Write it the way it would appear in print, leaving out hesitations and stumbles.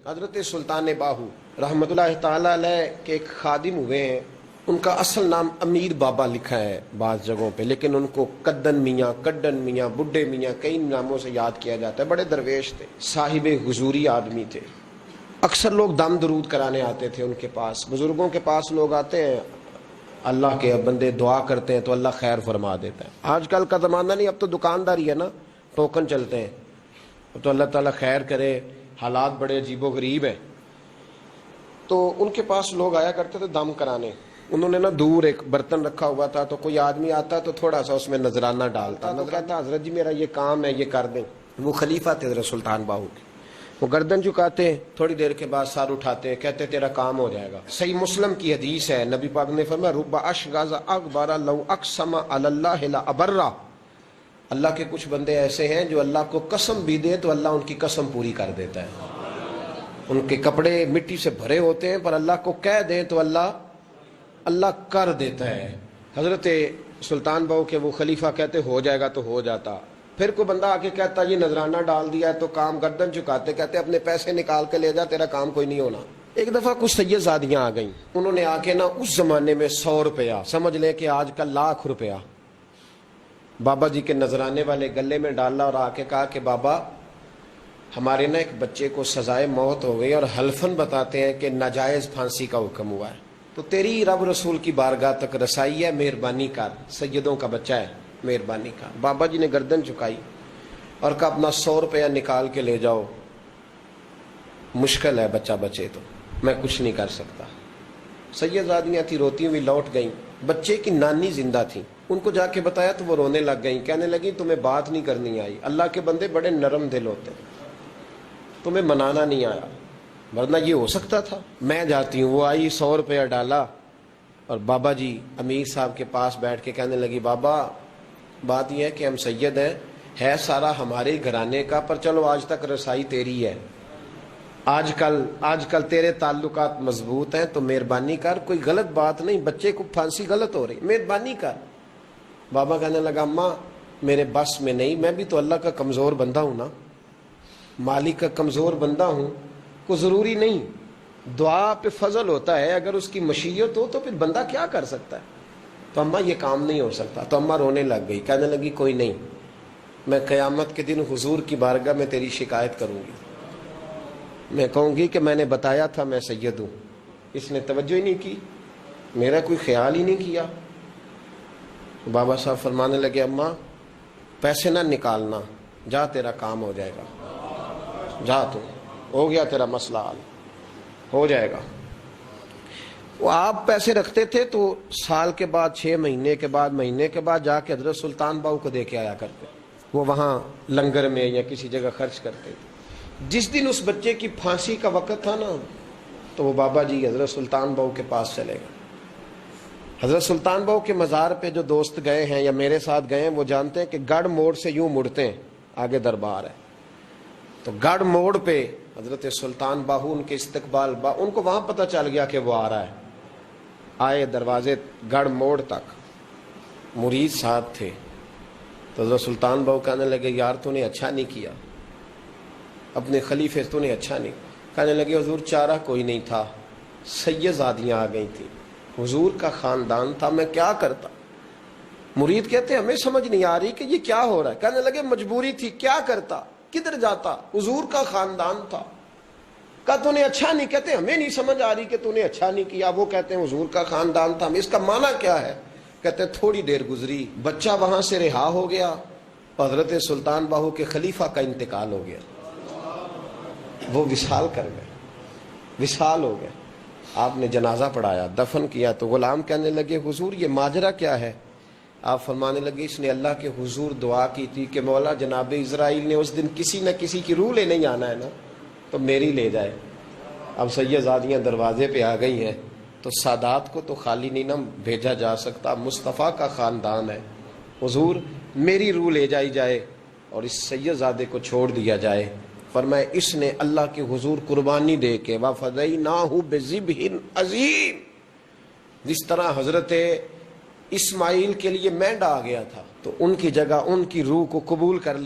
حضرت سلطان باہو رحمۃ اللہ تعالی علیہ کے ایک خادم ہوئے ہیں، ان کا اصل نام امیر بابا لکھا ہے بعض جگہوں پہ، لیکن ان کو کدن میاں، کڈن میاں، بڈھے میاں کئی ناموں سے یاد کیا جاتا ہے۔ بڑے درویش تھے، صاحب حضوری آدمی تھے۔ اکثر لوگ دم درود کرانے آتے تھے ان کے پاس۔ بزرگوں کے پاس لوگ آتے ہیں، اللہ کے بندے دعا کرتے ہیں تو اللہ خیر فرما دیتا ہے۔ آج کل کا زمانہ نہیں، اب تو دکانداری ہے نا، ٹوکن چلتے ہیں، تو اللہ تعالیٰ خیر کرے، حالات بڑے عجیب و غریب ہیں۔ تو ان کے پاس لوگ آیا کرتے تھے دم کرانے۔ انہوں نے نا دور ایک برتن رکھا ہوا تھا، تو کوئی آدمی آتا تو تھوڑا سا اس میں نذرانہ ڈالتا، تو کہتا حضرت جی میرا یہ کام ہے، یہ کر دیں۔ وہ خلیفہ تھے حضرت سلطان باہو کے، وہ گردن جھکاتے ہیں، تھوڑی دیر کے بعد سر اٹھاتے ہیں، کہتے تیرا کام ہو جائے گا۔ صحیح مسلم کی حدیث ہے، نبی پاک نے فرمایا رب اشغاز اغبر لو اقسم علی اللہ لابرہ۔ اللہ کے کچھ بندے ایسے ہیں جو اللہ کو قسم بھی دے تو اللہ ان کی قسم پوری کر دیتا ہے۔ ان کے کپڑے مٹی سے بھرے ہوتے ہیں، پر اللہ کو کہہ دیں تو اللہ کر دیتا ہے۔ حضرت سلطان باہو کے وہ خلیفہ کہتے ہو جائے گا تو ہو جاتا۔ پھر کوئی بندہ آ کے کہتا یہ نذرانہ ڈال دیا ہے تو کام، گردن چکاتے کہتے اپنے پیسے نکال کے لے جا، تیرا کام کوئی نہیں ہونا۔ ایک دفعہ کچھ سید زادیاں آ گئیں، انہوں نے آ کے نا اس زمانے میں 100 روپیہ، سمجھ لیں کہ آج کل لاکھ روپیہ، بابا جی کے نذرانے والے گلے میں ڈالا اور آ کے کہا کہ بابا ہمارے نا ایک بچے کو سزائے موت ہو گئی اور حلفاً بتاتے ہیں کہ ناجائز پھانسی کا حکم ہوا ہے، تو تیری رب رسول کی بارگاہ تک رسائی ہے، مہربانی کر، سیدوں کا بچہ ہے، مہربانی کر۔ بابا جی نے گردن چکائی اور کہا اپنا 100 روپیہ نکال کے لے جاؤ، مشکل ہے بچہ بچے تو میں کچھ نہیں کر سکتا۔ سید زادیاں تھی، روتی ہوئی لوٹ گئیں۔ بچے کی نانی زندہ تھی، ان کو جا کے بتایا تو وہ رونے لگ گئیں، کہنے لگیں تمہیں بات نہیں کرنی آئی، اللہ کے بندے بڑے نرم دل ہوتے ہیں، تمہیں منانا نہیں آیا، ورنہ یہ ہو سکتا تھا۔ میں جاتی ہوں۔ وہ آئی، 100 روپیہ ڈالا اور بابا جی امیر صاحب کے پاس بیٹھ کے کہنے لگی بابا بات یہ ہے کہ ہم سید ہیں، ہے سارا ہمارے گھرانے کا، پر چلو آج تک رسائی تیری ہے، آج کل تیرے تعلقات مضبوط ہیں تو مہربانی کر، کوئی غلط بات نہیں، بچے کو پھانسی غلط ہو رہی، مہربانی کر۔ بابا کہنے لگا اماں میرے بس میں نہیں، میں بھی تو اللہ کا کمزور بندہ ہوں نا، مالک کا کمزور بندہ ہوں، کو ضروری نہیں، دعا پہ فضل ہوتا ہے، اگر اس کی مشیت ہو تو پھر بندہ کیا کر سکتا ہے۔ تو اماں یہ کام نہیں ہو سکتا۔ تو اماں رونے لگ گئی، کہنے لگی کوئی نہیں، میں قیامت کے دن حضور کی بارگاہ میں تیری شکایت کروں گی، میں کہوں گی کہ میں نے بتایا تھا میں سید ہوں، اس نے توجہ ہی نہیں کی، میرا کوئی خیال ہی نہیں کیا۔ بابا صاحب فرمانے لگے اماں پیسے نہ نکالنا، جا تیرا کام ہو جائے گا، جا تو ہو گیا تیرا مسئلہ حل ہو جائے گا۔ وہ آپ پیسے رکھتے تھے تو سال کے بعد، 6 مہینے کے بعد، مہینے کے بعد جا کے حضرت سلطان باہو کو دے کے آیا کرتے، وہ وہاں لنگر میں یا کسی جگہ خرچ کرتے تھے۔ جس دن اس بچے کی پھانسی کا وقت تھا نا، تو وہ بابا جی حضرت سلطان باہو کے پاس چلے گئے۔ حضرت سلطان باہو کے مزار پہ جو دوست گئے ہیں یا میرے ساتھ گئے ہیں وہ جانتے ہیں کہ گڑھ موڑ سے یوں مڑتے ہیں، آگے دربار ہے، تو گڑھ موڑ پہ حضرت سلطان باہو ان کے استقبال، ان کو وہاں پتہ چل گیا کہ وہ آ رہا ہے، آئے دروازے گڑھ موڑ تک، مرید صاحب تھے، تو حضرت سلطان باہو کہنے لگے یار تو نے اچھا نہیں کیا، اپنے خلیفے تو نے اچھا نہیں۔ کہنے لگے حضور چارہ کوئی نہیں تھا، سید زادیاں آ گئی تھیں، حضور کا خاندان تھا، میں کیا کرتا۔ مرید کہتے ہمیں سمجھ نہیں آ رہی کہ یہ کیا ہو رہا ہے۔ کہنے لگے مجبوری تھی، کیا کرتا، کدھر جاتا، حضور کا خاندان تھا۔ کہا تو نے اچھا نہیں، کہتے ہمیں نہیں سمجھ آ رہی کہ تو نے اچھا نہیں کیا، وہ کہتے ہیں حضور کا خاندان تھا، اس کا معنی کیا ہے۔ کہتے تھوڑی دیر گزری، بچہ وہاں سے رہا ہو گیا، حضرت سلطان باہو کے خلیفہ کا انتقال ہو گیا، وہ وصال کر گئے، وصال ہو گئے۔ آپ نے جنازہ پڑھایا، دفن کیا، تو غلام کہنے لگے حضور یہ ماجرا کیا ہے۔ آپ فرمانے لگے اس نے اللہ کے حضور دعا کی تھی کہ مولا جناب اسرائیل نے اس دن کسی نہ کسی کی روح لینے جانا ہے نا، تو میری لے جائے۔ اب سید زادیاں دروازے پہ آ گئی ہیں، تو سادات کو تو خالی نہیں نہ بھیجا جا سکتا، مصطفیٰ کا خاندان ہے، حضور میری روح لے جائی جائے اور اس سید زادے کو چھوڑ دیا جائے۔ فرمایا اس نے اللہ کے حضور قربانی دے کے وَفَدَيْنَاهُ بِذِبْحٍ عَظِيمٍ، جس طرح حضرت اسماعیل کے لیے مینڈا آ گیا تھا تو ان کی جگہ ان کی روح کو قبول کر لیا۔